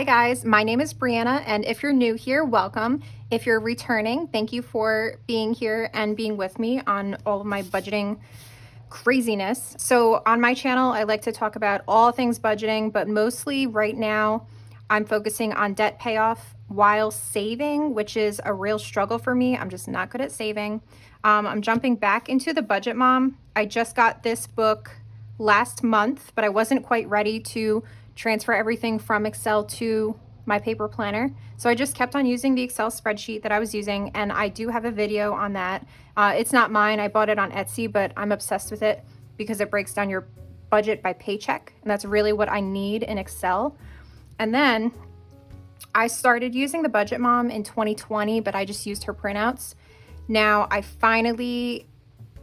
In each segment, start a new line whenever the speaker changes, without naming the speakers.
Hi guys, my name is Brianna, and if you're new here, welcome. If you're returning, thank you for being here and being with me on all of my budgeting craziness. So on my channel, I like to talk about all things budgeting, but mostly right now, I'm focusing on debt payoff while saving, which is a real struggle for me. I'm just not good at saving. I'm jumping back into the Budget Mom. I just got this book last month, but I wasn't quite ready to transfer everything from Excel to my paper planner. So I just kept on using the Excel spreadsheet that I was using, and I do have a video on that. It's not mine, I bought it on Etsy, but I'm obsessed with it because it breaks down your budget by paycheck, and that's really what I need in Excel. And then I started using the Budget Mom in 2020, but I just used her printouts. Now I finally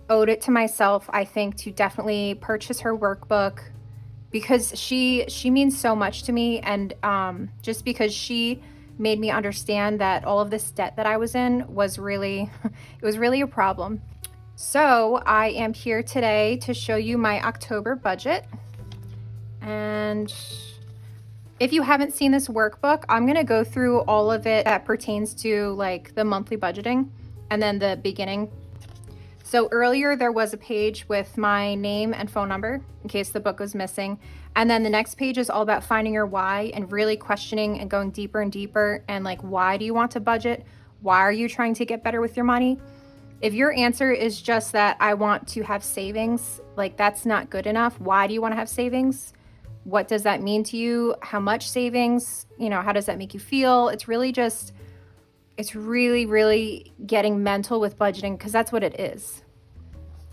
owed it to myself, I think, to definitely purchase her workbook, because she means so much to me, and just because she made me understand that all of this debt that I was in was really it was really a problem. So I am here today to show you my October budget. And if you haven't seen this workbook, I'm going to go through all of it that pertains to like the monthly budgeting and then the beginning. So earlier there was a page with my name and phone number in case the book was missing. And then the next page is all about finding your why and really questioning and going deeper and deeper. And like, why do you want to budget? Why are you trying to get better with your money? If your answer is just that I want to have savings, like that's not good enough. Why do you want to have savings? What does that mean to you? How much savings? You know, how does that make you feel? It's really getting mental with budgeting, because that's what it is.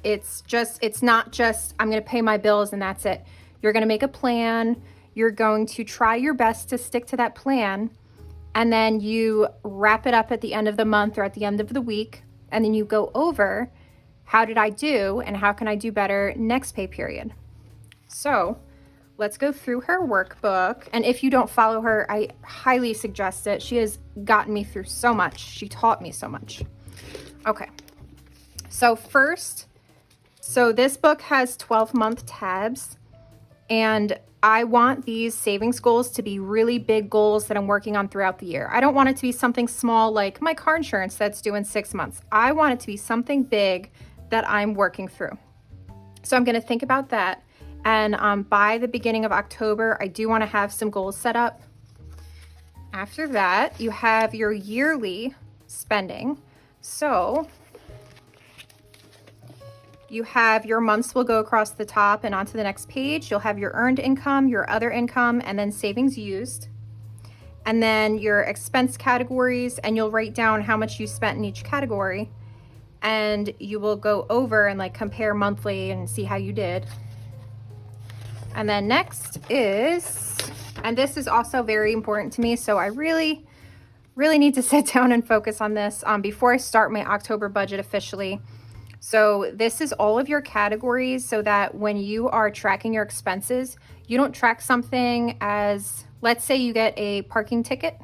It's not just, I'm going to pay my bills and that's it. You're going to make a plan. You're going to try your best to stick to that plan. And then you wrap it up at the end of the month or at the end of the week. And then you go over, how did I do and how can I do better next pay period? So let's go through her workbook. And if you don't follow her, I highly suggest it. She has gotten me through so much. She taught me so much. Okay. So this book has 12-month tabs, and I want these savings goals to be really big goals that I'm working on throughout the year. I don't want it to be something small like my car insurance that's due in 6 months. I want it to be something big that I'm working through. So I'm going to think about that. And by the beginning of October, I do want to have some goals set up. After that, you have your yearly spending. So you have your months will go across the top and onto the next page. You'll have your earned income, your other income, and then savings used. And then your expense categories, and you'll write down how much you spent in each category. And you will go over and like compare monthly and see how you did. And then next is, and this is also very important to me, so I really need to sit down and focus on this before I start my October budget officially. So this is all of your categories, so that when you are tracking your expenses, you don't track something as, let's say you get a parking ticket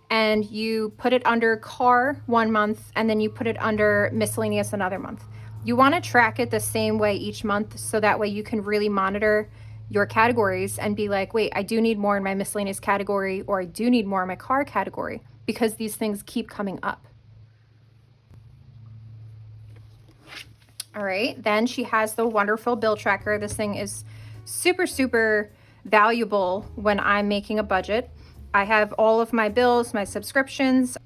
and you put it under car one month and then you put it under miscellaneous another month. You want to track it the same way each month, so that way you can really monitor your categories and be like, wait, I do need more in my miscellaneous category, or I do need more in my car category, because these things keep coming up. All right, then she has the wonderful bill tracker. This thing is super valuable when I'm making a budget. I have all of my bills, my subscriptions,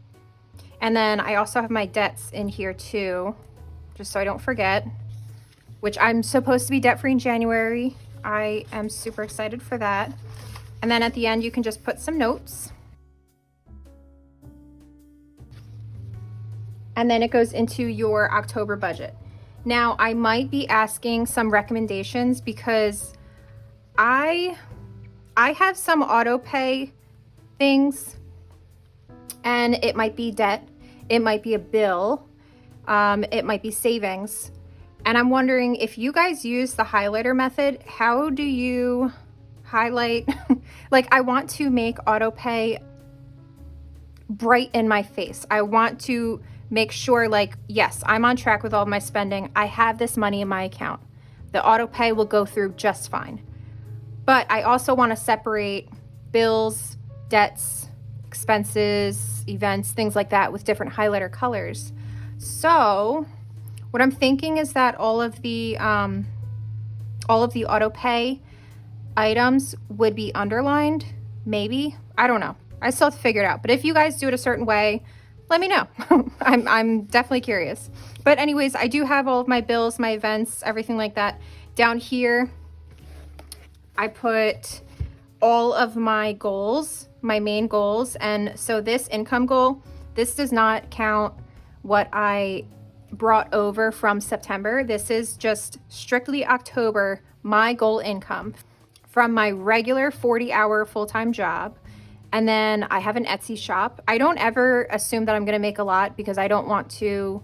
and then I also have my debts in here too, just so I don't forget, which I'm supposed to be debt-free in January. I am super excited for that. And then at the end, you can just put some notes. And then it goes into your October budget. Now, I might be asking some recommendations because I have some auto pay things, and it might be debt, it might be a bill, it might be savings. And I'm wondering, if you guys use the highlighter method, how do you highlight? Like, I want to make auto pay bright in my face. I want to make sure, like, yes, I'm on track with all of my spending. I have this money in my account. The auto pay will go through just fine. But I also want to separate bills debts, expenses, events, things like that with different highlighter colors. So what I'm thinking is that all of the auto pay items would be underlined, maybe. I don't know. I still have to figure it out. But if you guys do it a certain way, let me know. I'm definitely curious. But anyways, I do have all of my bills, my events, everything like that. Down here, I put all of my goals, my main goals. And so this income goal, this does not count what I brought over from September. This is just strictly October, my goal income from my regular 40-hour full-time job. And then I have an Etsy shop. I don't ever assume that I'm going to make a lot because I want to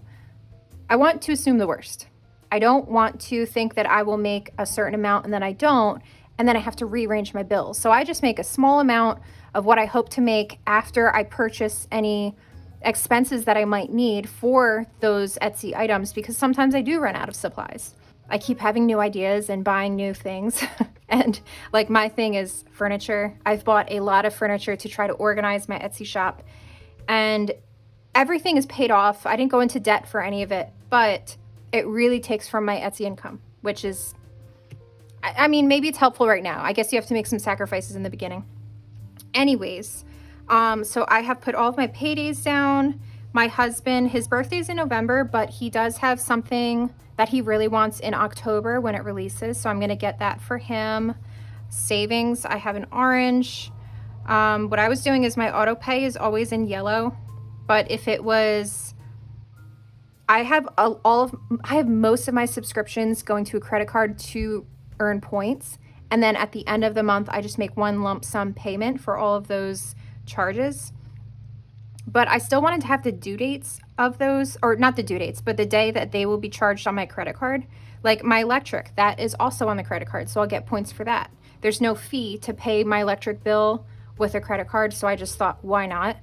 assume the worst. I don't want to think that I will make a certain amount and then I don't, and then I have to rearrange my bills. So I just make a small amount of what I hope to make after I purchase any expenses that I might need for those Etsy items, because sometimes I do run out of supplies. I keep having new ideas and buying new things. And like my thing is furniture. I've bought a lot of furniture to try to organize my Etsy shop, and everything is paid off. I didn't go into debt for any of it, but it really takes from my Etsy income, which is, I mean, maybe it's helpful right now. I guess you have to make some sacrifices in the beginning. Anyways, so I have put all of my paydays down. My husband, his birthday's in November, but he does have something that he really wants in October when it releases. So I'm going to get that for him. Savings, I have an orange. What I was doing is my auto pay is always in yellow, but if it was, I have most of my subscriptions going to a credit card to earn points. And then at the end of the month, I just make one lump sum payment for all of those charges. But I still wanted to have the due dates of those, or not the due dates, but the day that they will be charged on my credit card. Like my electric, that is also on the credit card, so I'll get points for that. There's no fee to pay my electric bill with a credit card, so I just thought, why not?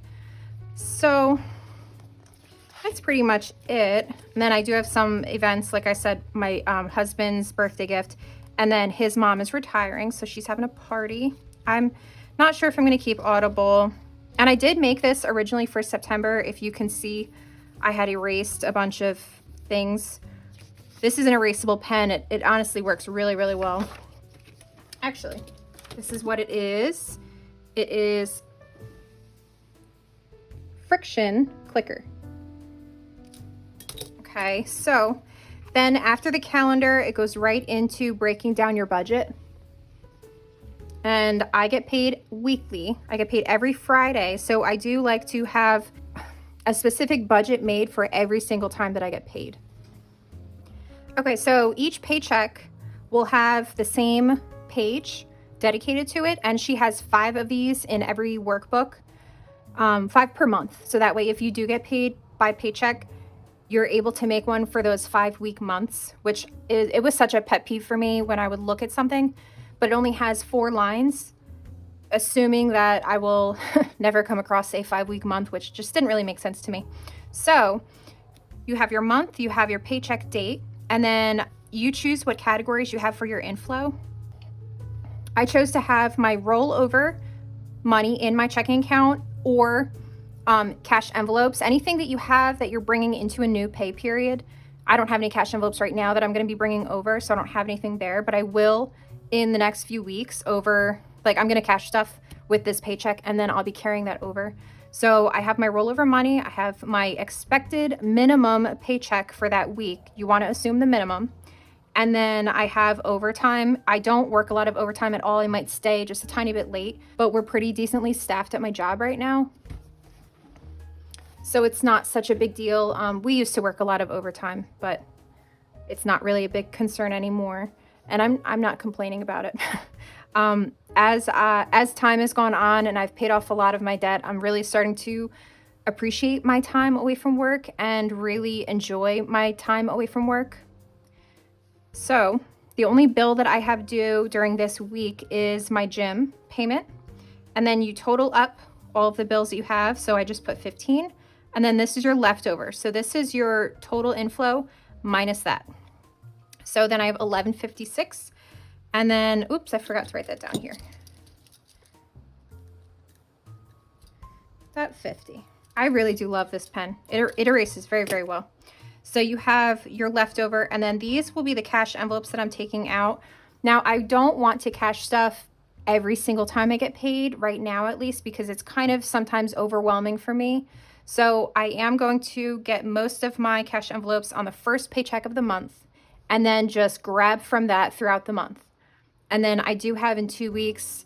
So that's pretty much it. And then I do have some events, like I said, my husband's birthday gift, and then his mom is retiring, so she's having a party. I'm not sure if I'm going to keep Audible. And I did make this originally for September. If you can see, I had erased a bunch of things. This is an erasable pen. It honestly works really, really well. Actually, this is what it is. It is friction clicker. Okay, so then after the calendar, it goes right into breaking down your budget. And I get paid weekly. I get paid every Friday. So I do like to have a specific budget made for every single time that I get paid. Okay, so each paycheck will have the same page dedicated to it. And she has 5 of these in every workbook, 5 per month. So that way, if you do get paid by paycheck, you're able to make one for those 5-week months, which it was such a pet peeve for me when I would look at something, but it only has 4 lines, assuming that I will never come across a 5-week month, which just didn't really make sense to me. So you have your month, you have your paycheck date, and then you choose what categories you have for your inflow. I chose to have my rollover money in my checking account or cash envelopes, anything that you have that you're bringing into a new pay period. I don't have any cash envelopes right now that I'm going to be bringing over, so I don't have anything there, but I will in the next few weeks over, like I'm going to cash stuff with this paycheck and then I'll be carrying that over. So I have my rollover money. I have my expected minimum paycheck for that week. You want to assume the minimum. And then I have overtime. I don't work a lot of overtime at all. I might stay just a tiny bit late, but we're pretty decently staffed at my job right now. So it's not such a big deal. We used to work a lot of overtime, but it's not really a big concern anymore. And I'm not complaining about it. As time has gone on and I've paid off a lot of my debt, I'm really starting to appreciate my time away from work and really enjoy my time away from work. So the only bill that I have due during this week is my gym payment. And then you total up all of the bills that you have. So I just put 15. And then this is your leftover. So this is your total inflow minus that. So then I have 1156. And then, oops, I forgot to write that down here. That 50. I really do love this pen. It erases very, very well. So you have your leftover, and then these will be the cash envelopes that I'm taking out. Now, I don't want to cash stuff every single time I get paid, right now at least, because it's kind of sometimes overwhelming for me. So I am going to get most of my cash envelopes on the first paycheck of the month, and then just grab from that throughout the month. And then I do have in 2 weeks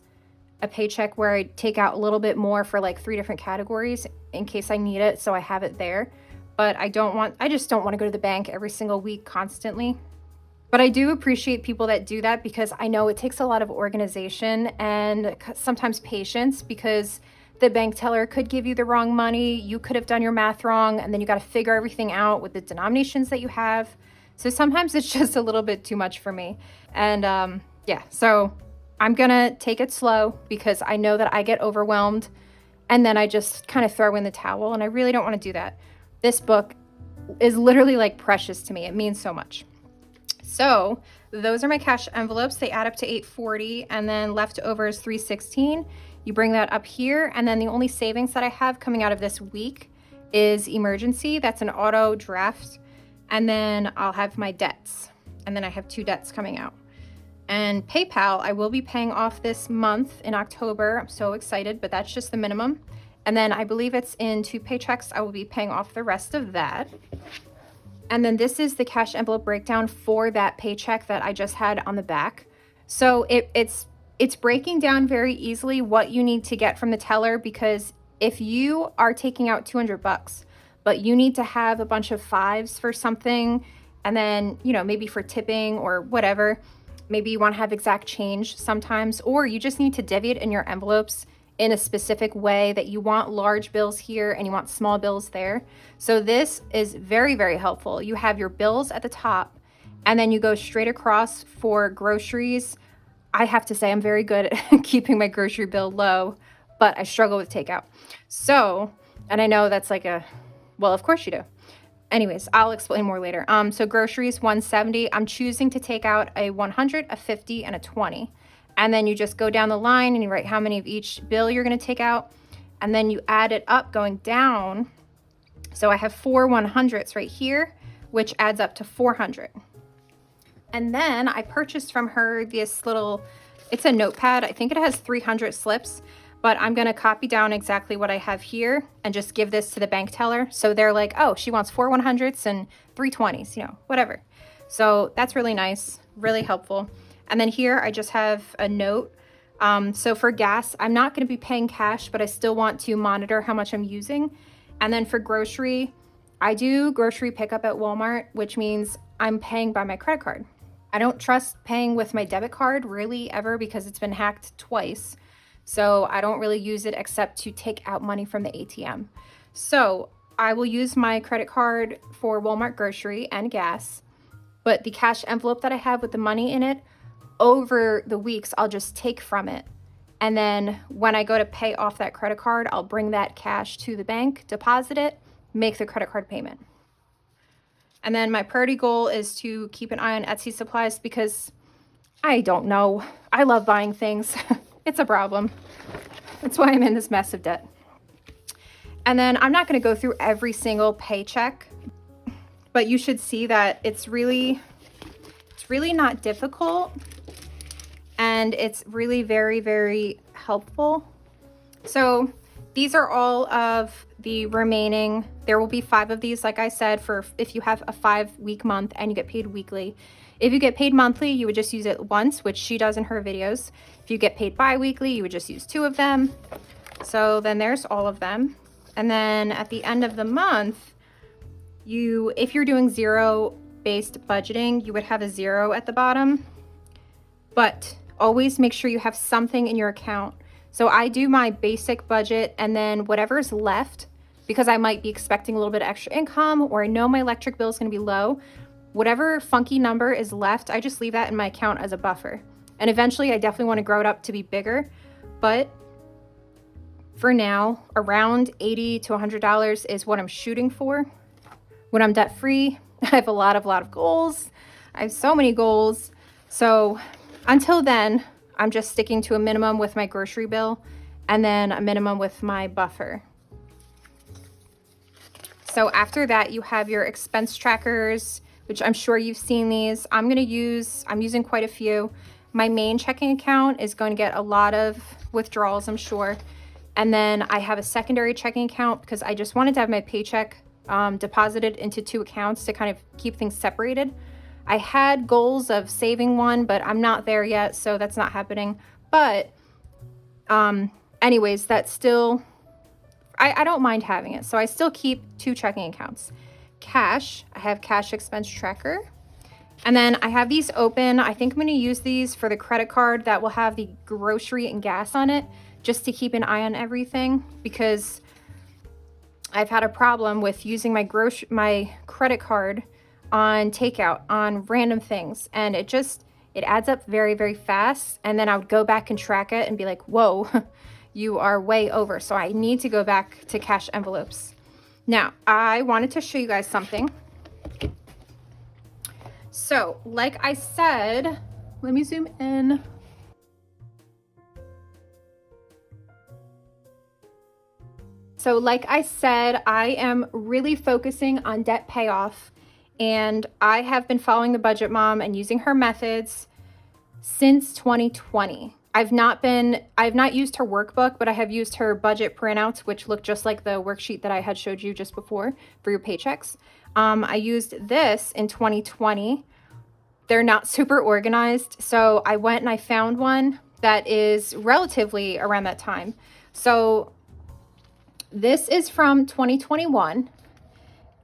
a paycheck where I take out a little bit more for like 3 different categories in case I need it, so I have it there. But I just don't want to go to the bank every single week constantly. But I do appreciate people that do that, because I know it takes a lot of organization and sometimes patience, because the bank teller could give you the wrong money. You could have done your math wrong, and then you got to figure everything out with the denominations that you have. So sometimes it's just a little bit too much for me. And yeah, so I'm gonna take it slow, because I know that I get overwhelmed and then I just kind of throw in the towel, and I really don't want to do that. This book is literally like precious to me. It means so much. So those are my cash envelopes. They add up to $840, and then leftover is $316. You bring that up here, and then the only savings that I have coming out of this week is emergency. That's an auto draft. And then I'll have my debts, and then I have 2 debts coming out. And PayPal, I will be paying off this month in October. I'm so excited, but that's just the minimum. And then I believe it's in 2 paychecks. I will be paying off the rest of that. And then this is the cash envelope breakdown for that paycheck that I just had on the back. So it's breaking down very easily what you need to get from the teller, because if you are taking out $200, but you need to have a bunch of 5s for something, and then, you know, maybe for tipping or whatever, maybe you want to have exact change sometimes, or you just need to divvy it in your envelopes in a specific way that you want large bills here and you want small bills there. So this is very, very helpful. You have your bills at the top, and then you go straight across for groceries. I have to say I'm very good at keeping my grocery bill low, but I struggle with takeout. So, and I know that's like well, of course you do. Anyways, I'll explain more later. So groceries, $170. I'm choosing to take out a $100, a $50, and a $20. And then you just go down the line and you write how many of each bill you're going to take out. And then you add it up going down. So I have 4 100s right here, which adds up to 400. And then I purchased from her this little, it's a notepad. I think it has 300 slips. But I'm going to copy down exactly what I have here and just give this to the bank teller. So they're like, oh, she wants 4 100s and 3 20s, you know, whatever. So that's really nice, really helpful. And then here I just have a note. So for gas, I'm not going to be paying cash, but I still want to monitor how much I'm using. And then for grocery, I do grocery pickup at Walmart, which means I'm paying by my credit card. I don't trust paying with my debit card really ever, because it's been hacked twice. So I don't really use it except to take out money from the ATM. So I will use my credit card for Walmart grocery and gas, but the cash envelope that I have with the money in it, over the weeks, I'll just take from it. And then when I go to pay off that credit card, I'll bring that cash to the bank, deposit it, make the credit card payment. And then my priority goal is to keep an eye on Etsy supplies, because I don't know, I love buying things. It's a problem. That's why I'm in this mess of debt. And then I'm not going to go through every single paycheck, but you should see that it's really not difficult, and it's really very, very helpful. So these are all of the remaining, there will be 5 of these, like I said, for if you have a 5-week month and you get paid weekly. If you get paid monthly, you would just use it once, which she does in her videos. If you get paid bi-weekly, you would just use 2 of them. So then there's all of them. And then at the end of the month, if you're doing zero-based budgeting, you would have a 0 at the bottom. But always make sure you have something in your account. So I do my basic budget, and then whatever's left, because I might be expecting a little bit of extra income, or I know my electric bill is going to be low, whatever funky number is left, I just leave that in my account as a buffer. And eventually I definitely want to grow it up to be bigger. But for now, around $80 to $100 is what I'm shooting for. When I'm debt free, I have a lot of goals. I have so many goals. So until then, I'm just sticking to a minimum with my grocery bill, and then a minimum with my buffer. So after that, you have your expense trackers, which I'm sure you've seen these. I'm using quite a few. My main checking account is going to get a lot of withdrawals, I'm sure. And then I have a secondary checking account because I just wanted to have my paycheck deposited into 2 accounts to kind of keep things separated. I had goals of saving one, but I'm not there yet, so that's not happening. But anyways, that's still, I don't mind having it. So I still keep 2 checking accounts. Cash, I have cash expense tracker. And then I have these open. I think I'm going to use these for the credit card that will have the grocery and gas on it, just to keep an eye on everything, because I've had a problem with using my credit card on takeout, on random things, and it adds up very, very fast. And then I would go back and track it and be like, whoa, you are way over. So I need to go back to cash envelopes. Now, I wanted to show you guys something. So, like I said, let me zoom in. So like I said, I am really focusing on debt payoff, and I have been following the Budget Mom and using her methods since 2020. I've not used her workbook, but I have used her budget printouts, which look just like the worksheet that I had showed you just before for your paychecks. I used this in 2020. They're not super organized, so I went and I found one that is relatively around that time. So this is from 2021,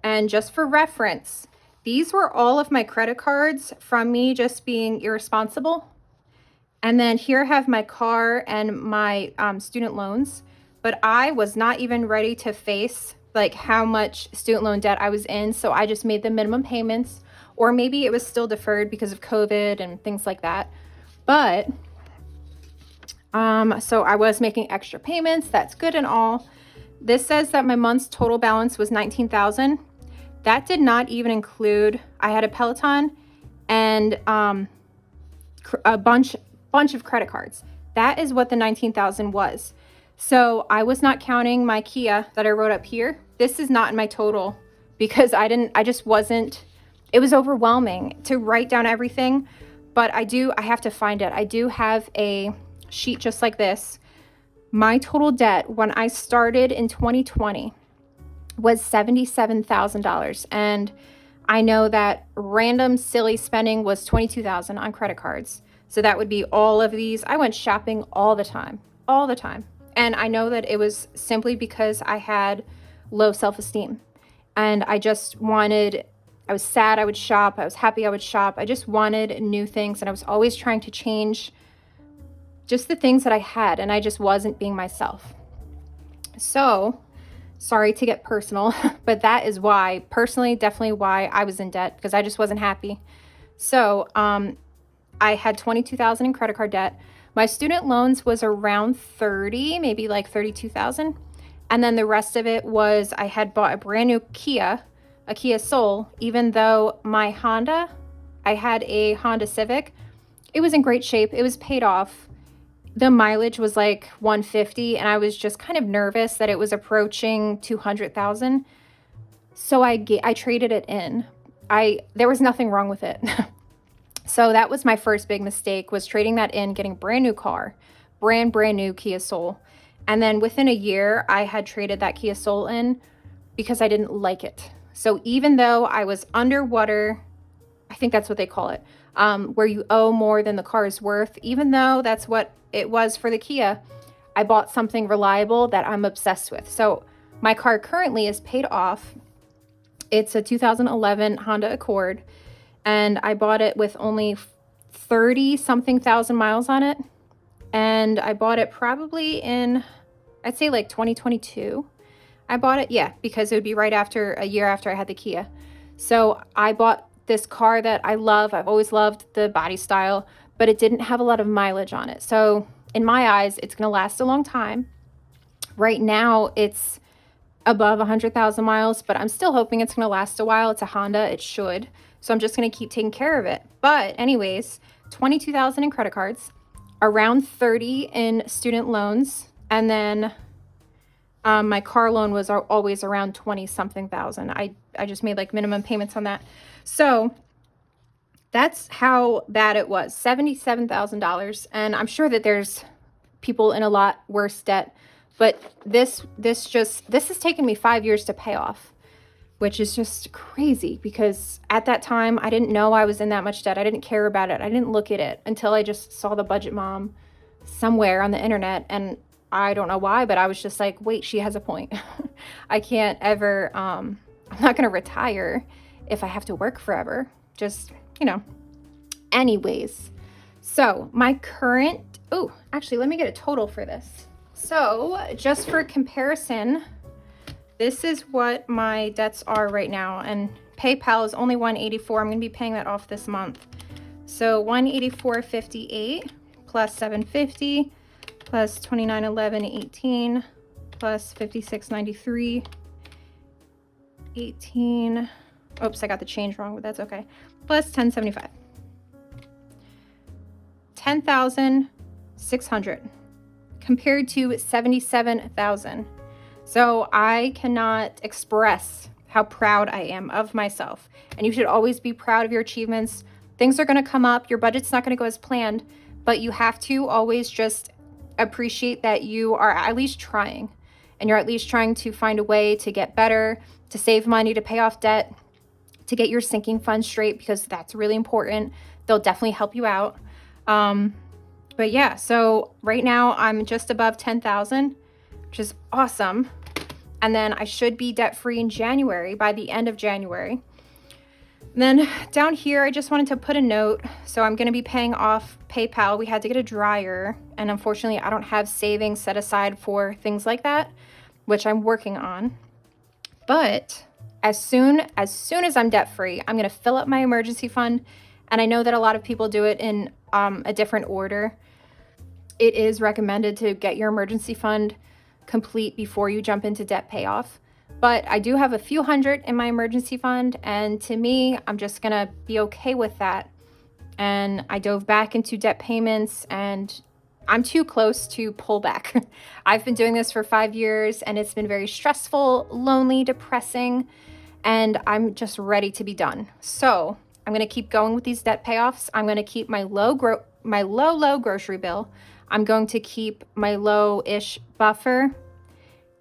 and just for reference, these were all of my credit cards from me just being irresponsible. And then here I have my car and my student loans, but I was not even ready to face like how much student loan debt I was in, so I just made the minimum payments, or maybe it was still deferred because of COVID and things like that. But so I was making extra payments. That's good and all. This says that my month's total balance was $19,000. That did not even include, I had a Peloton and a bunch of credit cards. That is what the $19,000 was. So I was not counting my Kia that I wrote up here. This is not in my total because it was overwhelming to write down everything. But I have to find it. I do have a sheet just like this. My total debt when I started in 2020 was $77,000. And I know that random silly spending was $22,000 on credit cards. So that would be all of these. I went shopping all the time. And I know that it was simply because I had low self-esteem. And I was sad, I would shop. I was happy, I would shop. I just wanted new things. And I was always trying to change just the things that I had. And I just wasn't being myself. So, sorry to get personal, but that is why, personally, definitely why I was in debt, because I just wasn't happy. So, I had $22,000 in credit card debt. My student loans was around 30, maybe like 32,000. And then the rest of it was I had bought a brand new a Kia Soul, even though my Honda, I had a Honda Civic. It was in great shape. It was paid off. The mileage was like 150, and I was just kind of nervous that it was approaching 200,000. So I traded it in. There was nothing wrong with it. So that was my first big mistake, was trading that in, getting a brand new car, brand new Kia Soul. And then within a year, I had traded that Kia Soul in because I didn't like it. So even though I was underwater, I think that's what they call it, where you owe more than the car is worth, even though that's what it was for the Kia, I bought something reliable that I'm obsessed with. So my car currently is paid off. It's a 2011 Honda Accord. And I bought it with only 30-something thousand miles on it. And I bought it probably in, I'd say like 2022. I bought it, yeah, because it would be a year after I had the Kia. So I bought this car that I love. I've always loved the body style, but it didn't have a lot of mileage on it. So in my eyes, it's going to last a long time. Right now, it's above 100,000 miles, but I'm still hoping it's going to last a while. It's a Honda. It should. So I'm just going to keep taking care of it. But anyways, 22,000 in credit cards, around 30 in student loans, and then My car loan was always around 20 something thousand. I just made like minimum payments on that. So that's how bad it was, $77,000. And I'm sure that there's people in a lot worse debt, but this has taken me 5 years to pay off, which is just crazy because at that time I didn't know I was in that much debt. I didn't care about it. I didn't look at it until I just saw the Budget Mom somewhere on the internet, and I don't know why, but I was just like, wait, she has a point. I can't ever, I'm not going to retire if I have to work forever. Just, anyways. So my current, actually, let me get a total for this. So just for comparison, this is what my debts are right now. And PayPal is only $184. I'm going to be paying that off this month. So $184.58 plus $750 plus $29.11.18 plus $56.93 18. Oops, I got the change wrong, but that's okay. Plus $10.75. $10,600 compared to $77,000. So I cannot express how proud I am of myself. And you should always be proud of your achievements. Things are going to come up. Your budget's not going to go as planned, but you have to always just appreciate that you are at least trying, and you're at least trying to find a way to get better, to save money, to pay off debt, to get your sinking fund straight, because that's really important. They'll definitely help you out. But yeah, so right now I'm just above 10,000, which is awesome. And then I should be debt free in January, by the end of January. And then down here, I just wanted to put a note. So I'm going to be paying off PayPal. We had to get a dryer, and unfortunately I don't have savings set aside for things like that, which I'm working on. But as soon as I'm debt free, I'm going to fill up my emergency fund. And I know that a lot of people do it in a different order. It is recommended to get your emergency fund complete before you jump into debt payoff. But I do have a few hundred in my emergency fund, and to me, I'm just gonna be okay with that. And I dove back into debt payments, and I'm too close to pull back. I've been doing this for 5 years, and it's been very stressful, lonely, depressing, and I'm just ready to be done. So I'm gonna keep going with these debt payoffs. I'm gonna keep my low grocery bill. I'm going to keep my low-ish buffer,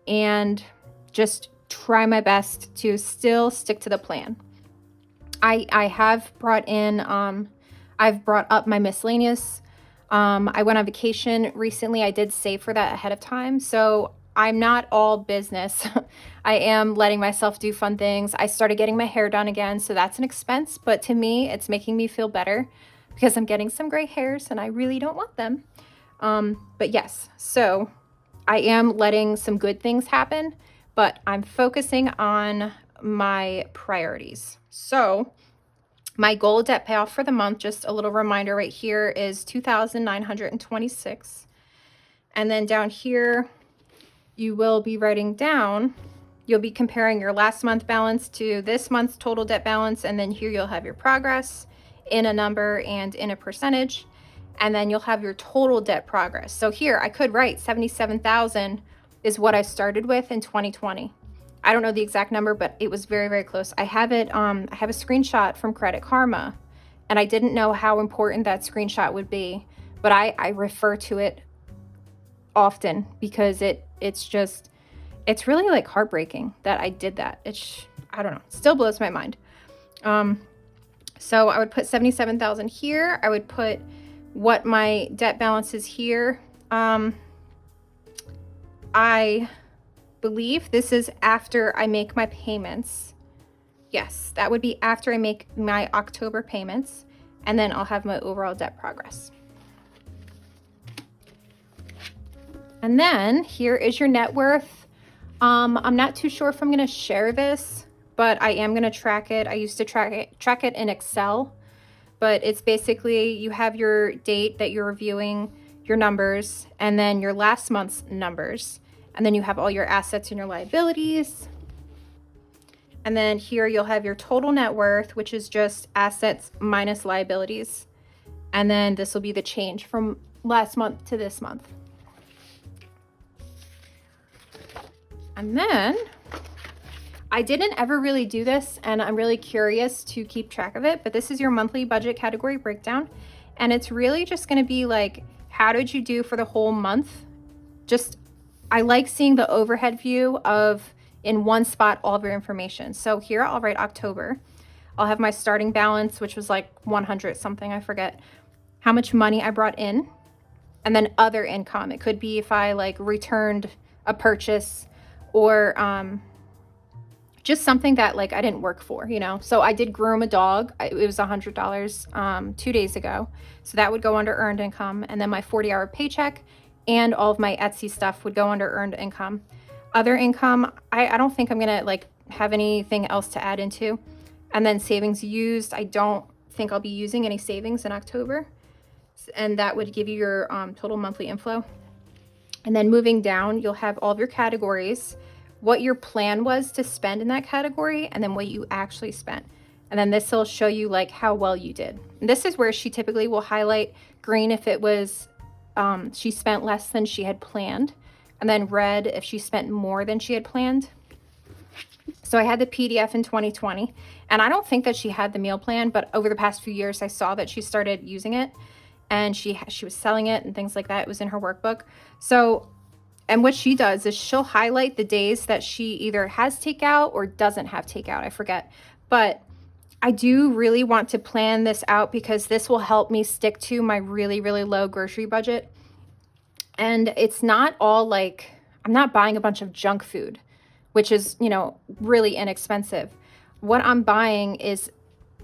and just try my best to still stick to the plan. I have brought in, I've brought up my miscellaneous. I went on vacation recently. I did save for that ahead of time. So I'm not all business. I am letting myself do fun things. I started getting my hair done again. So that's an expense, but to me, it's making me feel better because I'm getting some gray hairs and I really don't want them. But yes, so I am letting some good things happen, but I'm focusing on my priorities. So my goal debt payoff for the month, just a little reminder right here, is $2,926. And then down here, you will be writing down, you'll be comparing your last month balance to this month's total debt balance. And then here you'll have your progress in a number and in a percentage. And then you'll have your total debt progress. So here I could write 77,000 is what I started with in 2020. I don't know the exact number, but it was very, very close. I have it, I have a screenshot from Credit Karma, and I didn't know how important that screenshot would be, but I refer to it often because it's really like heartbreaking that I did that. I don't know, it still blows my mind. So I would put 77,000 here. I would put what my debt balance is here. I believe this is after I make my payments. Yes, that would be after I make my October payments, and then I'll have my overall debt progress. And then here is your net worth. I'm not too sure if I'm going to share this, but I am going to track it. I used to track it in Excel, but it's basically you have your date that you're reviewing your numbers, and then your last month's numbers. And then you have all your assets and your liabilities. And then here you'll have your total net worth, which is just assets minus liabilities. And then this will be the change from last month to this month. And then I didn't ever really do this, and I'm really curious to keep track of it, but this is your monthly budget category breakdown. And it's really just going to be like, how did you do for the whole month? Just, I like seeing the overhead view of in one spot all of your information. So here I'll write October. I'll have my starting balance, which was like 100 something, I forget how much money I brought in, and then other income. It could be if I like returned a purchase or just something that like I didn't work for, you know. So I did groom a dog. It was $100 2 days ago. So that would go under earned income. And then my 40-hour paycheck and all of my Etsy stuff would go under earned income. Other income, I don't think I'm gonna like have anything else to add into. And then savings used, I don't think I'll be using any savings in October. And that would give you your total monthly inflow. And then moving down, you'll have all of your categories, what your plan was to spend in that category, and then what you actually spent. And then this will show you like how well you did. And this is where she typically will highlight green if it was she spent less than she had planned, and then red if she spent more than she had planned. So I had the PDF in 2020, and I don't think that she had the meal plan, but over the past few years I saw that she started using it, and she was selling it and things like that. It was in her workbook. So, and what she does is she'll highlight the days that she either has takeout or doesn't have takeout. I forget. But I do really want to plan this out because this will help me stick to my really, really low grocery budget. And it's not all like, I'm not buying a bunch of junk food, which is, you know, really inexpensive. What I'm buying is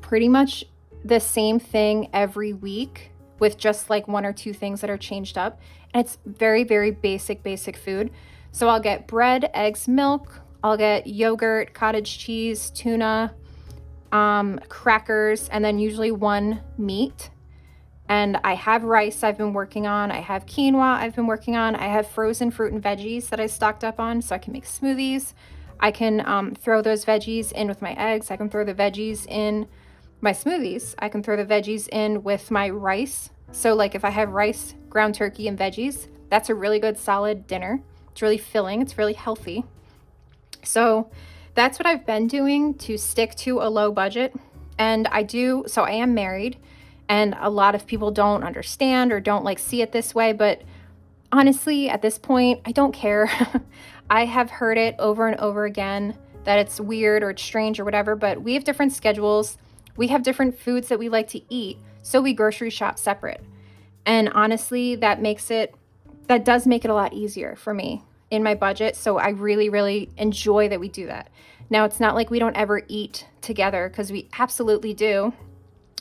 pretty much the same thing every week with just like one or two things that are changed up. And it's very, very basic food. So I'll get bread, eggs, milk. I'll get yogurt, cottage cheese, tuna, crackers, and then usually one meat. And I have rice I've been working on. I have quinoa I've been working on. I have frozen fruit and veggies that I stocked up on so I can make smoothies. I can throw those veggies in with my eggs. I can throw the veggies in my smoothies. I can throw the veggies in with my rice. So like if I have rice, ground turkey, and veggies, that's a really good solid dinner. It's really filling. It's really healthy. So that's what I've been doing to stick to a low budget. And I am married, and a lot of people don't understand or don't like see it this way. But honestly, at this point, I don't care. I have heard it over and over again that it's weird or it's strange or whatever, but we have different schedules. We have different foods that we like to eat. So we grocery shop separate. And honestly, that does make it a lot easier for me in my budget. So I really, really enjoy that we do that. Now, it's not like we don't ever eat together, because we absolutely do.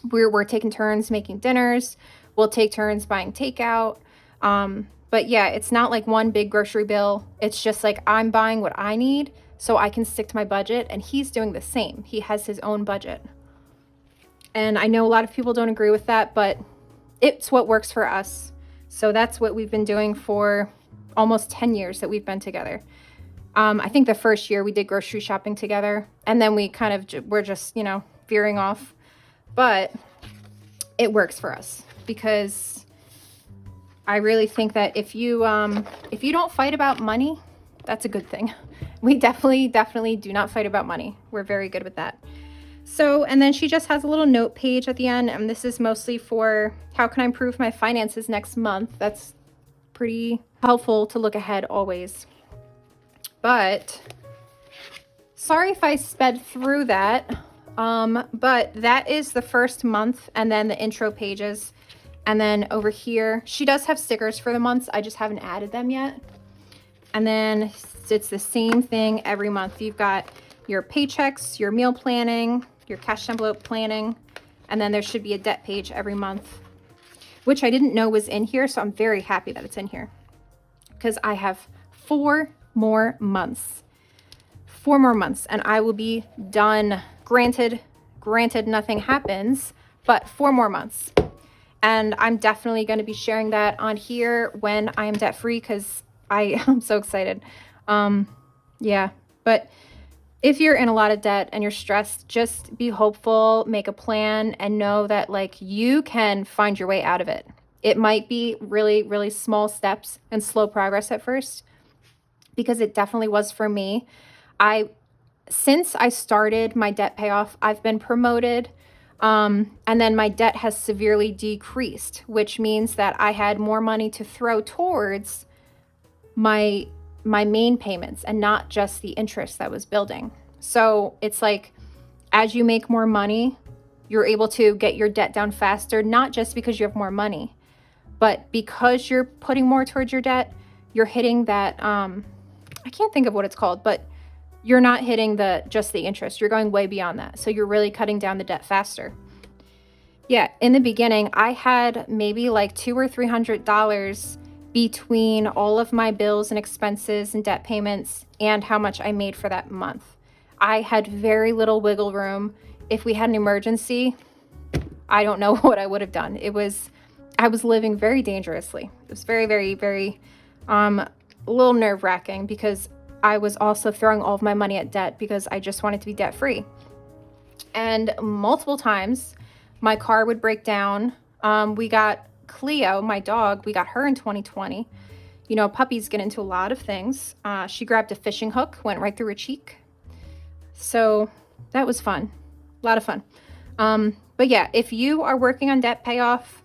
We're taking turns making dinners. We'll take turns buying takeout. But yeah, it's not like one big grocery bill. It's just like I'm buying what I need so I can stick to my budget, and he's doing the same. He has his own budget. And I know a lot of people don't agree with that, but it's what works for us. So that's what we've been doing for almost 10 years that we've been together. I think the first year we did grocery shopping together, and then we we're just, veering off. But it works for us because I really think that if you don't fight about money, that's a good thing. We definitely do not fight about money. We're very good with that. So, and then she just has a little note page at the end, and this is mostly for how can I improve my finances next month. That's pretty helpful to look ahead always. But sorry if I sped through that. But that is the first month, and then the intro pages. And then over here, she does have stickers for the months. I just haven't added them yet. And then it's the same thing every month. You've got your paychecks, your meal planning, your cash envelope planning, and then there should be a debt page every month, which I didn't know was in here. So I'm very happy that it's in here because I have 4 more months. 4 more months, and I will be done. Granted, nothing happens, but 4 more months. And I'm definitely going to be sharing that on here when I am debt free, because I am so excited. Yeah, but if you're in a lot of debt and you're stressed, just be hopeful, make a plan, and know that like you can find your way out of it. It might be really, really small steps and slow progress at first, because it definitely was for me. Since I started my debt payoff, I've been promoted, and then my debt has severely decreased, which means that I had more money to throw towards my main payments and not just the interest that was building. So it's like, as you make more money, you're able to get your debt down faster, not just because you have more money, but because you're putting more towards your debt, you're hitting that, I can't think of what it's called, but you're not hitting just the interest. You're going way beyond that. So you're really cutting down the debt faster. Yeah, in the beginning, I had maybe like $200 or $300 between all of my bills and expenses and debt payments and how much I made for that month. I had very little wiggle room. If we had an emergency, I don't know what I would have done. I was living very dangerously. It was very, very, very, a little nerve-wracking because I was also throwing all of my money at debt because I just wanted to be debt-free. And multiple times, my car would break down. We got Cleo, my dog, we got her in 2020. You know, puppies get into a lot of things. She grabbed a fishing hook, went right through her cheek. So that was fun. A lot of fun. But yeah, if you are working on debt payoff,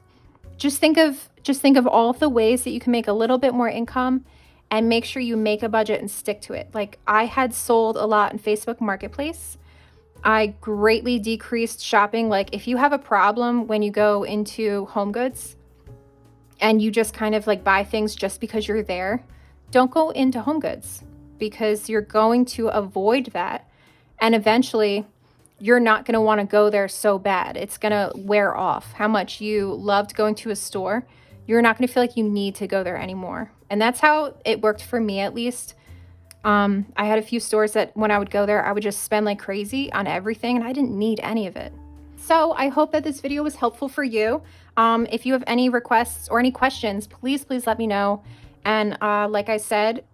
just think of all of the ways that you can make a little bit more income and make sure you make a budget and stick to it. Like, I had sold a lot in Facebook Marketplace. I greatly decreased shopping. Like, if you have a problem when you go into Home Goods and you just kind of like buy things just because you're there, don't go into Home Goods, because you're going to avoid that. And eventually you're not going to want to go there so bad. It's going to wear off how much you loved going to a store. You're not going to feel like you need to go there anymore. And that's how it worked for me, at least. I had a few stores that when I would go there, I would just spend like crazy on everything, and I didn't need any of it. So I hope that this video was helpful for you. If you have any requests or any questions, please let me know. And like I said,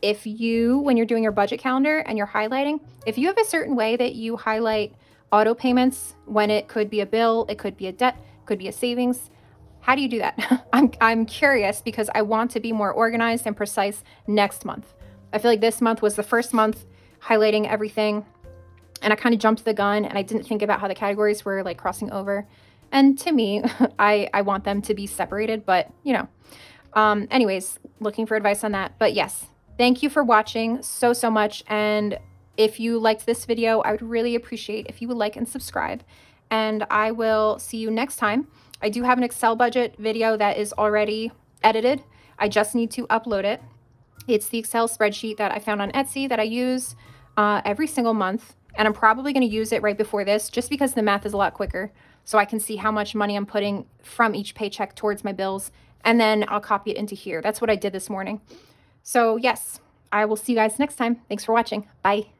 when you're doing your budget calendar and you're highlighting, if you have a certain way that you highlight auto payments, when it could be a bill, it could be a debt, could be a savings, how do you do that? I'm curious, because I want to be more organized and precise next month. I feel like this month was the first month highlighting everything, and I kind of jumped the gun and I didn't think about how the categories were like crossing over. And to me, I want them to be separated, but you know, anyways, looking for advice on that. But yes, thank you for watching so much. And if you liked this video, I would really appreciate if you would like and subscribe, and I will see you next time. I do have an Excel budget video that is already edited. I just need to upload it. It's the Excel spreadsheet that I found on Etsy that I use every single month. And I'm probably going to use it right before this, just because the math is a lot quicker. So I can see how much money I'm putting from each paycheck towards my bills. And then I'll copy it into here. That's what I did this morning. So yes, I will see you guys next time. Thanks for watching. Bye.